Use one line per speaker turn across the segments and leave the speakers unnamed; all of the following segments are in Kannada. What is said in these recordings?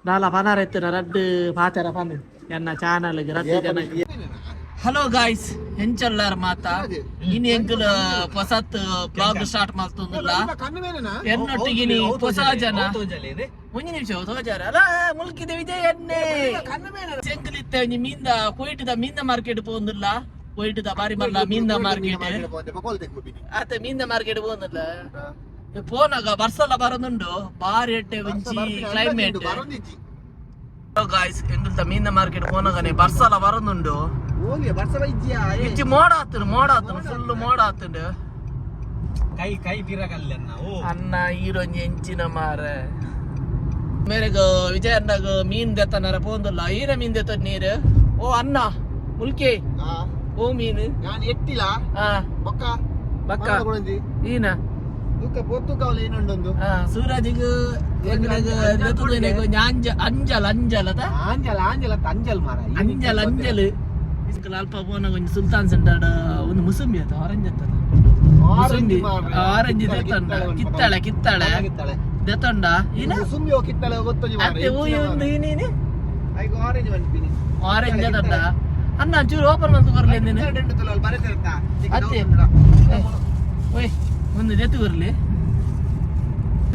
Dala panarettu raddu paatera panu. Yanna channel ge raddu jana. Hello guys, enchallар ಮಾತಾ ಇನ್ನು ಎಂಕಲ್ ಹೊಸತ್ ಬ್ಲಾಗ್ ಸ್ಟಾರ್ಟ್ ಮಾಡ್ತಂದಿಲ್ಲ ಎನ್ನೊಟ್ಟಿಗೆ ನೀ ಹೊಸ ಜನ ಮುಂಜಿ ನಿಮಿಷ ತೋಜಾರ ಅಲ್ಲ ಮುಲ್ಕಿದ ವಿಜಯ ಎನ್ನೆ ಎಂಕಲಿತ್ತ ಮೀಂದ ಕೊಯ್ಟದ ಮೀಂದ ಮಾರ್ಕೆಟ್ ಪೋಂದಿಲ್ಲ ಕೊಯ್ಟದ ಬಾರಿ ಮಲ್ಲ ಮೀಂದ ಮಾರ್ಕೆಟ್ ಆತ ಮೀಂದ ಮಾರ್ಕೆಟ್ ಪೋಂದಿಲ್ಲ ಪೋನಾಗ ಬರ್ಸಲ್ಲ ಬರೋದುಂಡು ಬಾರಿ ಎಟ್ಟೆ ಒಂಚಿ ಕ್ಲೈಮೇಟ್ ಗಾಯ್ಸ್ ಎಂಕಲ್ತ ಮೀಂದ ಮಾರ್ಕೆಟ್ ಪೋನಾಗನೆ ಬರ್ಸಲ್ಲ ಬರೋದುಂಡು ಇಚ್ಚಿ ಮೋಡ ಆತನು ಫುಲ್ ಮೋಡ ಆತುಂಡು ಕೈ ತಿರಗಲ್ಲ ಅನ್ನ ಈರೊಂಜಿ ಎಂಚಿನ ಮಾರ ಮೇರೆಗ ವಿಜಯ ಅಣ್ಣಗ ಮೀನ್ ದೆತ್ತನರ ಪೋಂದಿಲ್ಲ ಈರ ಮೀನ್ ದೆತ್ತ ನೀರು ಓ ಅನ್ನ ಮುಲ್ಕೆ ಓ ಮೀನು ನಾನು ಎಟ್ಟಿಲ್ಲ ಬಕ್ಕ ಬಕ್ಕ ಈನ ಸೂರಜಿಗ ಅಂಜಲ್ ಅಲ್ಪ ಪೋನ ಒಂಜಿ ಸುಲ್ತಾನ್ ಸೆಂಟರ್ ಒಂದು ಮುಸುಂಬಿ ಆತ ಆರೆಂಜ್ ಅತ್ತದ ಮುಸುಂಬಿ ಆರೆಂಜ್ ದೆತ್ತಂಡ ಕಿತ್ತಾಳೆ ದೆತ್ತಂಡ ಈನ ಮುಸುಂಬಿ ಓ ಕಿತ್ತಾಳೆ ಗೊತ್ತೊಂಜಿ ಮಾರ ಅತ್ತೆ ಓ ಒಂದು ಈನೀನಿ ಐಗ ಆರೆಂಜ್ ಬಂದಿನಿ ಆರೆಂಜ್ ದೆತ್ತಂಡ ಅನ್ನ ಚೂರು ಓಪನ್ ಮಾಡ್ತು ಬರ್ಲಿ ನೀನು ಡೆಂಟ್ ತಲಲ್ ಬರೆತಿರತ್ತ ಅತ್ತೆ ಓಯ್ ಒಂದು ದೆತ್ತು ಬರ್ಲಿ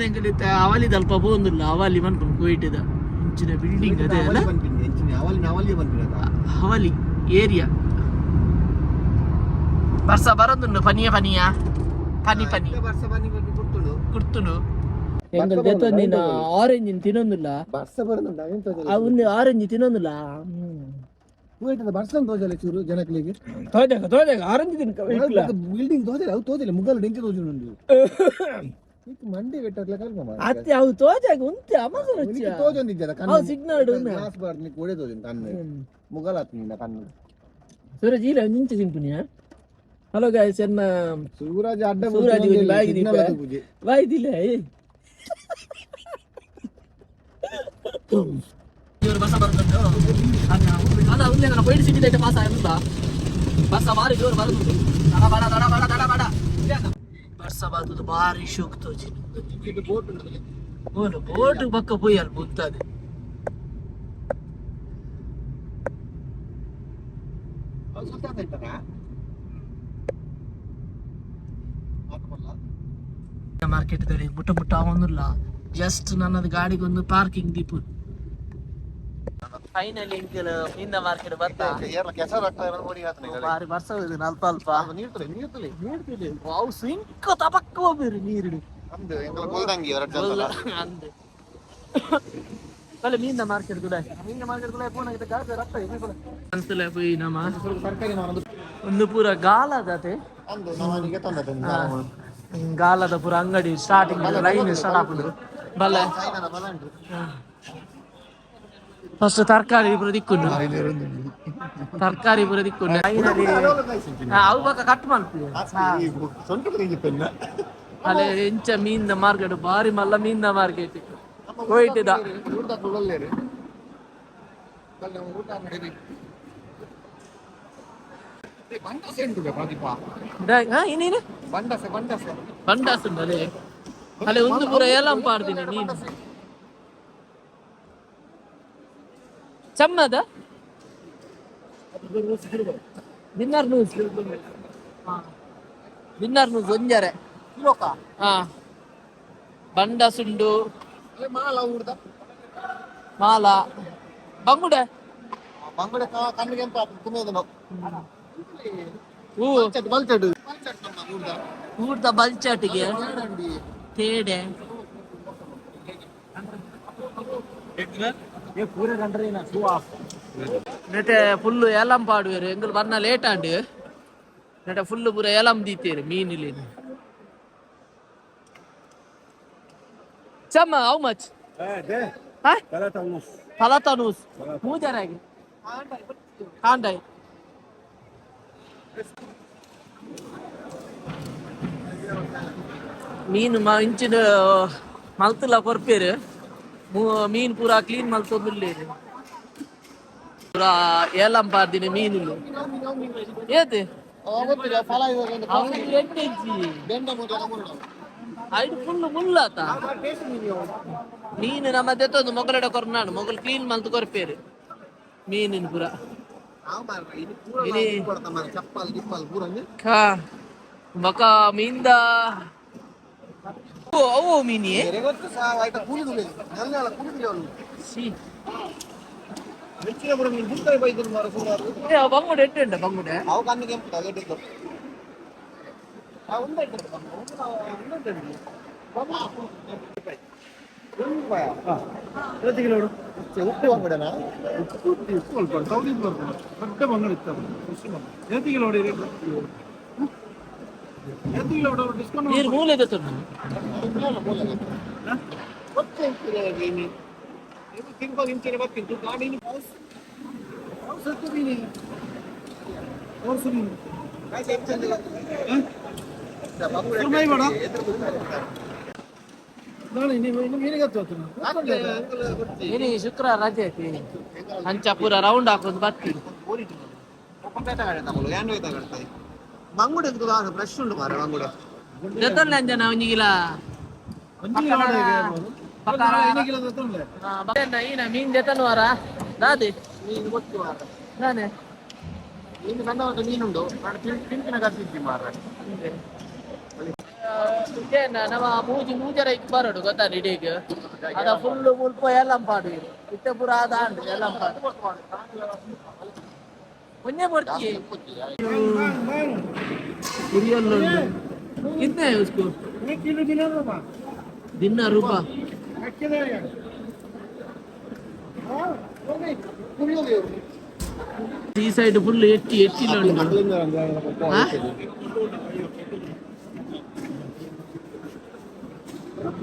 ಎಂಕಲಿತ್ತ ಅವಲಿ ದಲ್ಪ ಪೋಂದಿಲ್ಲ ಅವಲಿ ಮನ್ಪುನ್ ಕೊಯ್ಟದ ಇಂಚಿನ ಬಿಲ್ಡಿಂಗ್ ಅದೇ ಅಲ್ಲ ಅವಲಿ ಏರಿಯಾ ಬರ್ಸ ಬರೋದುಂಡು ಪನಿ ಕುರ್ತುಂಡು ಎಂಗಲ್ ದೆತ್ತೊಂದಿನ ಆರೆಂಜ್ ತಿನ್ನೊಂದಿಲ್ಲ ಬರ್ಸ ಬರೋದುಂಡು ಅವನು ಆರೆಂಜ್ ತಿನ್ನೊಂದಿಲ್ಲ ಬರ್ಸನ್ ತೋಜಲ್ಲ ಚೂರು ಜನಕ್ಲಿಗೆ ತೋಜಾಗ ಆರೆಂಜ್ ತಿನ್ಕ ಬಿಲ್ಡಿಂಗ್ ತೋಜಲ್ಲ ಅವು ತೋಜಲ್ಲ ಮುಗಲ್ ಡೆಂಚ ತೋಜುಂಡು ಮಂಡಿ ಬೆಟ್ಟಕ್ಲ ಕಲ್ಮ ಅತ್ತೆ ಅವು ತೋಜಾಗ ಉಂತೆ ಅಮಸರ ತೋಜೊಂದಿದ್ದದ ಕಣ್ಣು ಸಿಗ್ನಲ್ ಗ್ಲಾಸ್ ಬಾರ್ ನಿ ಕೋಡೆ ತೋಜನ್ ಕಣ್ಣು ಮುಗಲ್ ಆತ್ನಿಂದ ಕಣ್ಣು ಸೂರಜ್ ಇಲ್ಲ ನಿಂಚ ಸಿಂಪುನಿಯಾ ಹಲೋ ಗೈಸ್ ಎನ್ನ ಸೂರಜ್ ಅಡ್ಡ ಸೂರಜ್ ಒಂದು ಬಾಯಿ ದೀಪ ಬಾಯಿ ದಿಲ್ಲ ಇವರು ಬಸ ಬರುತ್ತಂತ ಅದ ಉಲ್ಲೆ ನನ್ನ ಬೈಡ್ ಸಿಟಿ ದೈತ ಪಾಸ್ ಆಯ್ತಾ ಬಸ ಬಾರಿ ಜೋರು ಬರುತ್ತದೆ ದಡ ಬಡ ಬರ್ಸ ಬಾತುದು ಬಾರಿ ಶೋಕ್ ತೋಜಿ ಇದು ಬೋಟ್ ಉಂಟು ಬೋಟ್ ಪಕ್ಕ ಪೋಯಿ ಅಲ್ಲಿ ಬುತ್ತದೆ ಮಾರ್ಕೆಟ್ ಮುಟ್ಟ ಅವನಿಲ್ಲ ಜಸ್ಟ್ ನನ್ನದು ಗಾಡಿಗೊಂದು ಪಾರ್ಕಿಂಗ್ ದೀಪು ಫೈನಲಿ ಇಂದ ಮಾರ್ಕೆಟ್ ಬರ್ತಾ ಬಾರಿ ಬರ್ಸ ಅಲ್ಪ ಅವು ಸಿಂಕ ತಪಕ್ಕ ಹೋಗ್ಬೇರು ನೀರು ಕಲೆ ಮೀನ ಮಾರ್ಕೆಟ್ ಕೂಡ ಒಂದು ಪೂರ ಗಾಲದತೆ ಗಾಲದ ಪೂರ ಅಂಗಡಿ ಸ್ಟಾರ್ಟಿಂಗ್ ಲೈನ್ ಸ್ಟಾರ್ಟ್ ಹಾಕಿದ್ರು ಬಲ್ಲ ಫಸ್ಟ್ ತರಕಾರಿ ಪೂರ ದಿಕ್ಕುಂಡು ಅವು ಬಕ್ಕ ಕಟ್ ಮಾಡ್ತೀವಿ ಅಲ್ಲೇ ಎಂಚ ಮೀನಿನ ಮಾರ್ಕೆಟ್ ಬಾರಿ ಮಲ್ಲ ಮೀನಿನ ಮಾರ್ಕೆಟ್ ಹೋಯ್ತಿದ ಬಂಡಾಸ್ ಉಂಟು ಅಲ್ಲೇ ಒಂದು ಪೂರ ಏಲಂ ಪಾಡ್ತೀನಿ ನೀನು ಚಮ್ಮದ ದಿನ್ನರ್ ನ್ಯೂಸ್ ಒಂಜರೆ ಬಂಡಸುಂಡು ಮಾಲ ಬಂಗುಡೆ ಊಟದ ಬಲ್ಚಾಟಿಗೆ ತೇಡೆ ನೆಟೆ ಫುಲ್ಲು ಏಲಂ ಪಾಡುವೇರು ಎಂಗಲ್ ಬರ್ನ ಲೇಟ್ ಆಂಡ್ ನೆಟೆ ಫುಲ್ಲು ಪೂರ ಏಲಂ ದೀತೇರು ಮೀನಿಲಿ ಚಮ್ಮ ಹೌ ಮಚ್ ತಲತಾನೂಸ್ ಮೂಜರಾಗಿ ಕಾಂಡಾಯ್ ಮೀನು ಇಂಚಿನ ಮಲ್ತಲ್ಲ ಕೊರ್ಪೇರು ಮೀನು ಪೂರ ಕ್ಲೀನ್ ಮಲ್ತೊಂದುಲ್ಲೇರು ಪೂರ ಏಲಂ ಪಾರ್ದಿನ ಮೀನು ಏತೆ ಐದು ಫುಲ್ ಮುಳ್ಳಾತ ಮೀನು ನಮ್ಮ ತೆತ್ತೊಂದು ಮೊಗಲಡ ಕೊರ್ನಾಡು ಮೊಗಲ್ ಕ್ಲೀನ್ ಮಲ್ತು ಕೊರ್ಪೇರು ಮೀನಿನ ಪೂರ ಮಕ ಮೀಂದ ಅವು ಮೀನಿ ಬಂಗುಡೆ ಎಟ್ಟುಂಟ ಬಂಗುಡೆ
ಉಪ್ಪು ಬಂಗುಡೆನಾ ಉಪ್ಪು ಸ್ವಲ್ಪ ಸೌದಿ ದೊಡ್ಡ ಬಂಗುಡೆ ಇತ್ತು
ನೀರು ಮೂಲೆ ಶುಕ್ರವಾರ ರಜೆ ಐತಿ ಅಂಚ ಪೂರ ರೌಂಡ್ ಹಾಕೋದು ಬರ್ತೀವಿ
ಮಂಗುಡೆ ಫ್ರೆಶ್ ಉಂಟು ಮಾರ ಮಂಗುಡೆ
ಜೊತೆ ಅಂಜನ ಒಂಜಿಗಿಲ ಮೀನ್ ಜೊತೆ ವಾರ ರಾಧೆ
ನೀನು ಗೊತ್ತು ಮಾರ
ನಾನೇ
ನೀನು ಸಣ್ಣ ಮೀನುಂಡು ತಿಂಪಿನ ಕರ್ತಿದ್ದಿ ಮಾರ
ನಮ್ಮ ಮೂಜರ ಬರೋಡು ಗೊತ್ತಾ ಇಡೀಗ ಅದ ಫುಲ್ ಮುಲ್ಪ ಎಲ್ಲಂಪಾಡು ಇತ್ತ ಪುರ ಅದ ಎಲ್ಲಂಪಾಡು ಒಂದೇ ಬರ್ತೀವಿ कितने है उसको दिन रूपा ಈ ಸೈಡ್ ಫುಲ್ ಎಟ್ಟಿ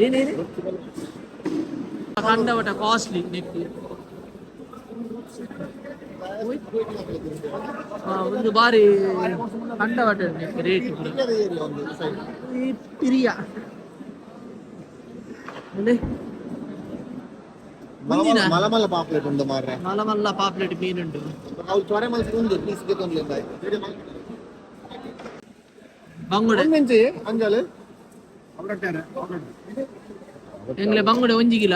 ಏನೇನು ಕಂಡವಟ ಕಾಸ್ಟ್ಲಿ ನೆಕ್ ಒಂದು ಬಾರಿ ಕಂಡವಟ ರೇಟ್ ಪಿರಿಯ
ಮಲಮಲ್ಲ ಪಾಪ್ಲೆಟ್ ಉಂಟು ಮಾರ್ರೆ
ಮಲಮಲ್ಲ ಪಾಪ್ಲೆಟ್ ಮೀನುಂಟು
ಅವ್ರು ಚೊರೆ ಮಲ್ಸಿ ಒಂದು ಪೀಸ್ಗೆ ತೊಂದಿಲ್ಲ
ಬಂಗುಡೆ
ಅಂಜಲು
ಎಂಗ್ಲೆ ಬಂಗುಡೆ ಒಂಜಿ ಕಿಲ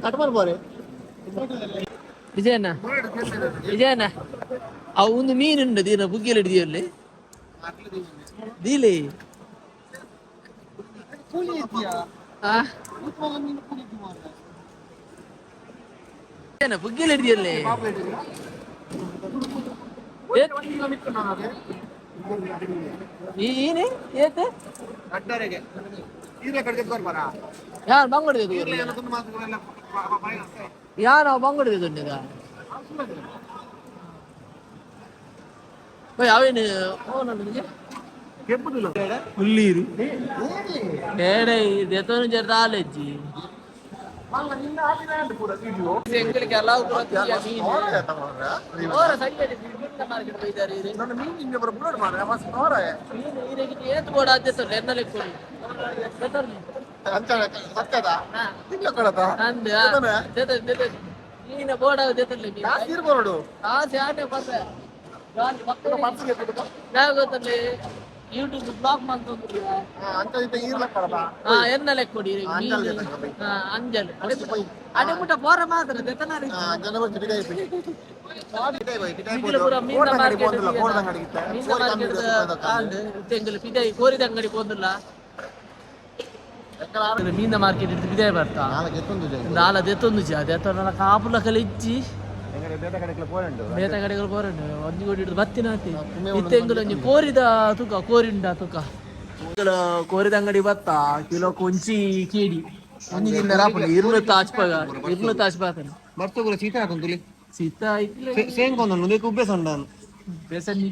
ಕಟ್ಮಾರ್ ಬೋರೆ
ವಿಜಯಣ್ಣ ವಿಜಯಣ್ಣ ಅವು ಒಂದು ಮೀನುಂಡು ದೀನ ಬುಗ್ಗಿಯಲ್ಲಿ ಹಿಡಿದಿಯಲ್ಲಿ ದೀಲೆ ಬುಗ್ಗಿಯಲ್ಲಿ ಹಿಡಿದಿಯಲ್ಲಿ ಏನೇ ಏತೆ ಯಾರು ಬಂಗುಡೆ ಯಾರು ಬಂಗುಡೆ ದೊಡ್ಡದ ಅವೇನು ಹುಲ್ಲೀರು ಏಡೆ ಇದೆತ್ತೋನು ಜರ ಆಲೆಜ್ಜಿ ಯೂಟ್ಯೂಬ್ ಬ್ಲಾಗ್ ಮಾಡ್ತಾರೆ ಎನ್ನ ಲೆಕ್ಕ ಕೊಡಿ ಅಂಜಲ್ ಅಡೆಮುಟ ಬೋರ ಮಾತ್ರ ಕೋರಿದ ಅಂಗಡಿ ಹೋದಿಲ್ಲ ಮೀನ ಮಾರ್ಕೆಟ್ ಇಟ್ಟು ಬಿದೇ ಬರ್ತಾ ನಾಲ ದೆತ್ತೊಂದು ದೆತ್ತ ಕಾಪುಲ ಕಲಿಜ್ಜಿ ಬೇತ ಕಡೆಗಳು ಕೋರಂಡು ಒಂಜಿ ಕೋಟಿ ಹಿಡಿದು ಬತ್ತಿನ ಇತ್ತೆಂಗುಲು ಒಂಜಿ ಕೋರಿದ ತೂಕ ಕೋರಿಂಡ ತೂಕ ಕೋರಿದ ಅಂಗಡಿ ಬತ್ತ ಕಿಲೋ ಕೊಂಚಿ ಕೇಡಿ ಒಂಜಿ ದಿನ ರಾಪುಲ ಇರ್ಲು ತಾಚ್ಪಾತನು
ಬರ್ತು ಕೂಡ ಸೀತಾ ಹಾಕೊಂತುಲಿ
ಸೀತಾ
ಸೇಂಕೊಂದು ಬೇಕು ಉಬ್ಬೆ ಸಂಡಾನು
ಬೇಸನ್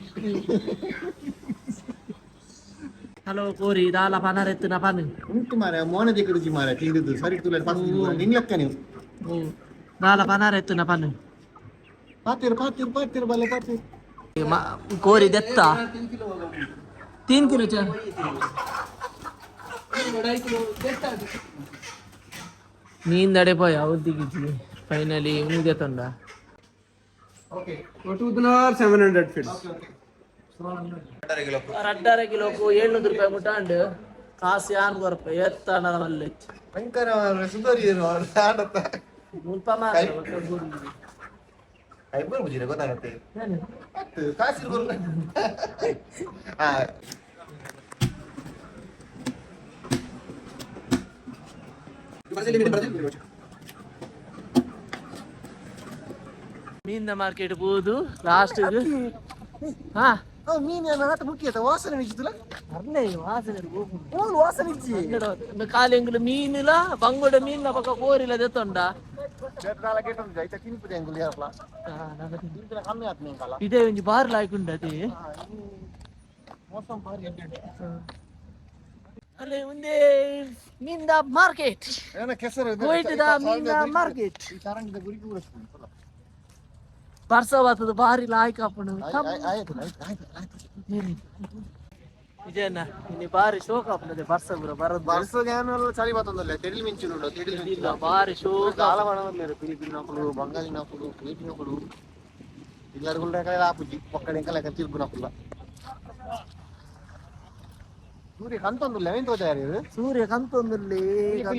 ಹಲೋ ಕೋರಿ ದಾಲ ಪನರ ಎತ್ತಿನ ಪನ್
ಉಂಟು ಮಾರೆ ಮೋನೆ ದಿಕ್ಕುಡುಜಿ ಮಾರೆ ತಿಂದಿದ್ದು ಸರಿ ತುಲೆ ನಿಂಗ್ಲಕ್ಕ ನೀವು
ದಾಲ ಪನರ ಎತ್ತಿನ ಪನ್
ಪಾತಿರ್ ಬಲ್ಲೆ ಪಾತಿರ್
ಕೋರಿ ದೆತ್ತ 3 ಕಿಲೋ ನೀನ್ ದಡೆ ಪೋಯ ಉದ್ದಿಗಿಜ್ಜಿ ಫೈನಲಿ ಉಂದೆ ತಂಡ
Okay. Total 700 feet.
2.5 ಕಿಲೋಕು 700 ರೂಪಾಯಿ ಮುಟ್ಟ ಉಂಡು ಕಾಸು ಯಾನ್ ಕೊರಪ ಎತ್ತಣ ಮಲ್ಲೆ
ಭಯಂಕರ ಸುಂದರಿ ಆಡತ್ತ
ಮುಲ್ಪ ಮಾತ್ರ
ಐಬರ್ ಬುಜಿರ ಗೊತ್ತಾಗತ್ತೆ ಕಾಸಿರ್ ಗುರು ಹಾ
ಮೀನಿನ ಮಾರ್ಕೆಟ್ ಹೋಗುದು ಲಾಸ್ಟ್ ಹಾ
ಮೀನು ನಾಟ ಮುಖ್ಯ ವಾಸನೆ ನಿಜ್ತಲ್ಲ
ಅರ್ನೇ ವಾಸನೆ
ಓನ್ ವಾಸನೆ ಇಜ್ಜಿ
ಕಾಲೆಂಗುಲು ಮೀನಿಲ ಬಂಗುಡ ಮೀನಿನ ಪಕ್ಕ ಕೋರಿಲ ದೆತ್ತೊಂಡ
ಕಮ್ಮಿ ಆತ್ಮೀಯಲ್ಲ
ಇದೇ ಒಂಜಿ ಬಾರಿ ಲಾಯ್ಕುಂಡ ಅದೇ
ಮೋಸಂ ಬಾರಿ
ಅಲ್ಲೇ ಒಂದೇ ಮೀನಿನ ಮಾರ್ಕೆಟ್
ಏನ ಕೆಸರು
ಹೋಯ್ತದ ಮೀನಿನ ಮಾರ್ಕೆಟ್
ಈ ಕಾರಣದಿಂದ ಗುರಿ ಕೂಡ
ಬರ್ಸ ಬರ್ತದ ಬಾರಿ ಲಾಯ್ಕ ಅಪ್ಪನು
ಆಯ್ತು
ಇದೇನ ಇಲ್ಲಿ ಬಾರಿ ಶೋಕ ಅಪ್ಪನದೆ ಬರ್ಸ ಬರ ಬರೋದು
ವರ್ಷಗೆ ಏನೆಲ್ಲ ಚಳಿ ಬರ್ತದಲ್ಲ ತೆಡಿಲ್ ಮಿಂಚು ನೋಡು ತೆಡಿಲ್ ಮಿಂಚು
ಇಲ್ಲ ಬಾರಿ ಶೋಕ
ಕಾಲ ಮಾಡಲ್ಲ ಫಿಲಿಪಿನ್ ಹಾಕಲು ಬಂಗಾಳಿ ಹಾಕಲು ಕ್ರಿಯೇಟಿವ್ ಹಾಕಲು ಎಲ್ಲರಿಗೂ ಕಡೆ ಹಾಪುಜಿ ಪಕ್ಕಡೆ ಕಲೆ ತಿರುಗು ಹಾಕಲ್ಲ ಸೂರ್ಯ ಕಂತೊಂದಿಲ್ಲ ಎಂತ ತಯಾರಿ ಇದು
ಸೂರ್ಯ ಕಂತೊಂದಲ್ಲಿ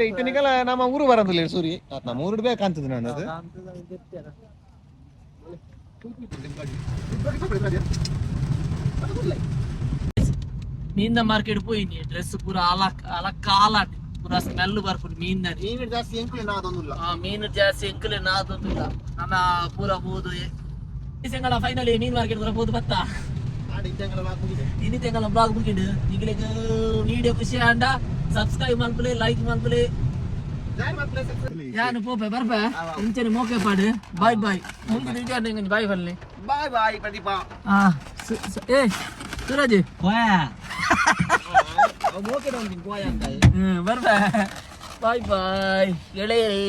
ಇತನಿಗೆಲ್ಲ ನಮ್ಮ ಊರು ಬರೋದಿಲ್ಲ ಸೂರ್ಯ ನಮ್ಮ ಊರು ಬೇಕಂತದ ನಾನು ಅದು
ಮೀನಿನ ಮಾರ್ಕೆಟ್ ಪೋಯಿನಿ ಡ್ರೆಸ್ ಪೂರ ಅಲಕ್ ಪೂರ ಸ್ಮೆಲ್ ಬರ್ಪುಡು ಮೀನಿನ
ಮೀನು ಜಾಸ್ತಿ ಎಂಕ್ಲೆ ನಾದೊಂದಿಲ್ಲ
ಮೀನು ಜಾಸ್ತಿ ಎಂಕಲೆ ನಾದೊಂದಿಲ್ಲ ನಮ್ಮ ಪೂರ ಹೋದು ಈ ತಿಂಗಳ ಫೈನಲಿ ಮೀನ್ ಮಾರ್ಕೆಟ್ ಪೂರ ಹೋದು ಬತ್ತ ಇನಿ ತಿಂಗಳ ಬ್ಲಾಗ್ ಮುಗಿಡು ಈಗಲೇ ವಿಡಿಯೋ ಖುಷಿ ಆಂಡ ಸಬ್ಸ್ಕ್ರೈಬ್ ಮಾಡ್ಕೊಳ್ಳಿ ಲೈಕ್ ಮಾಡ್ಕೊಳ್ಳಿ ಯಾನು ಪೋಪೆ ಬರ್ಪೆ ಇಂಚನೆ ಮೋಕೆ ಪಾಡು ಬಾಯ್ ಬಾಯ್ ಮುಂದೆ ವಿಡಿಯೋ ಬಾಯ್ ಬರಲಿ
ಬಾಯ್ ಬಾಯ್ ಪ್ರದೀಪ
ಹಾ ಏ ಸೂರಜ್
ಮೋಕೆ ಹೋಗ್ತೀನಿ
ಬರ್ಬ ಬಾಯ್ ಬಾಯ್ ಗೆಳೆಯರಿ